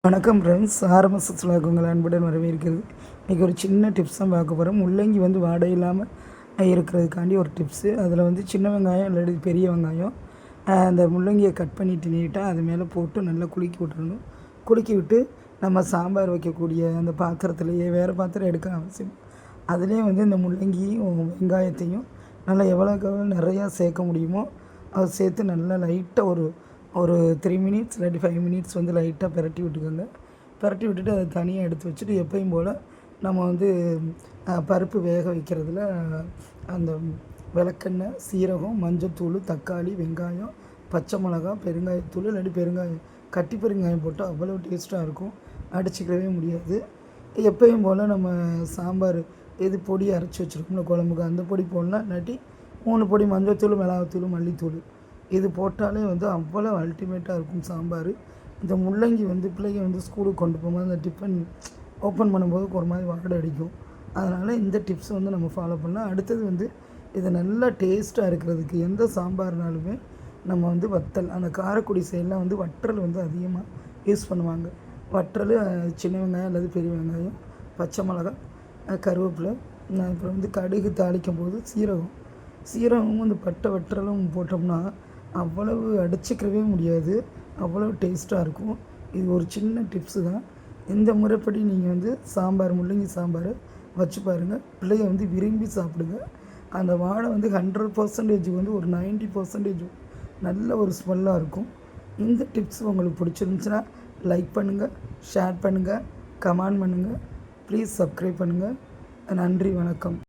வணக்கம் friends, RMS சுற்றுலாவுக்கு உங்கள் அன்புடன் வரவேற்கிறது. இன்றைக்கி ஒரு சின்ன டிப்ஸ் தான் பார்க்க போகிறோம். முள்ளங்கி வாடை இல்லாமல் இருக்கிறதுக்காண்டி ஒரு டிப்ஸு. அதில் சின்ன வெங்காயம் இல்லாட்டி பெரிய வெங்காயம், அந்த முள்ளங்கியை கட் பண்ணிட்டு நீட்டாக அது மேலே போட்டு நல்லா குலுக்கி விட்டுறணும். குலுக்கி விட்டு நம்ம சாம்பார் வைக்கக்கூடிய அந்த பாத்திரத்துலேயே, வேறு பாத்திரம் எடுக்க அவசியம், அதுலேயே இந்த முள்ளங்கியும் வெங்காயத்தையும் நல்லா எவ்வளோக்கு எவ்வளோ நிறையா சேர்க்க முடியுமோ அதை சேர்த்து நல்லா லைட்டாக ஒரு 3 மினிட்ஸ் இல்லாட்டி 5 மினிட்ஸ் லைட்டாக பிரட்டி விட்டுக்கோங்க. பிரட்டி விட்டுட்டு அதை தனியாக எடுத்து வச்சுட்டு, எப்பயும் போல் நம்ம பருப்பு வேக வைக்கிறதுல அந்த விளக்கெண்ணெய், சீரகம், மஞ்சத்தூள், தக்காளி, வெங்காயம், பச்சை மிளகா, பெருங்காயத்தூள் இல்லாட்டி பெருங்காயம், கட்டி பெருங்காயம் போட்டால் அவ்வளோ டேஸ்ட்டாக இருக்கும், அடிச்சிக்கவே முடியாது. எப்பயும் போல் நம்ம சாம்பார் எது பொடி அரைச்சி வச்சுருக்கோம்ல குழம்புக்கு, அந்த பொடி போடலாம். இல்லாட்டி 3 பொடி மஞ்சத்தூள், மிளகாத்தூள், மல்லித்தூள் இது போட்டாலே அவ்வளோ அல்டிமேட்டாக இருக்கும் சாம்பார். இந்த முள்ளங்கி பிள்ளைங்க ஸ்கூலுக்கு கொண்டு போகும்போது அந்த டிஃபன் ஓப்பன் பண்ணும்போது ஒரு மாதிரி வாடை அடிக்கும். அதனால் இந்த டிப்ஸ் நம்ம ஃபாலோ பண்ணலாம். அடுத்தது இது நல்லா டேஸ்ட்டாக இருக்கிறதுக்கு எந்த சாம்பார்னாலுமே நம்ம வத்தல், அந்த காரைக்குடி சைடெலாம் வற்றல் அதிகமாக யூஸ் பண்ணுவாங்க. வற்றல், சின்ன வெங்காயம் அல்லது பெரிய வெங்காயம், பச்சை மிளகா, கருவேப்பிலை, அப்புறம் கடுகு தாளிக்கும் போது சீரகமும் பட்டை வற்றலும் போட்டோம்னா அவ்வளவு அடிச்சிக்கவே முடியாது, அவ்வளோ டேஸ்ட்டாக இருக்கும். இது ஒரு சின்ன டிப்ஸு தான். இந்த முறைப்படி நீங்கள் சாம்பார், முள்ளங்கி சாம்பார் வச்சு பாருங்கள். பிள்ளைங்க விரும்பி சாப்பிடுங்க. அந்த வாடை 100% ஒரு 90% நல்ல ஒரு ஸ்மெல்லாக இருக்கும். இந்த டிப்ஸ் உங்களுக்கு பிடிச்சிருந்துச்சுன்னா லைக் பண்ணுங்கள், ஷேர் பண்ணுங்கள், கமெண்ட் பண்ணுங்கள், ப்ளீஸ் சப்ஸ்கிரைப் பண்ணுங்கள். நன்றி, வணக்கம்.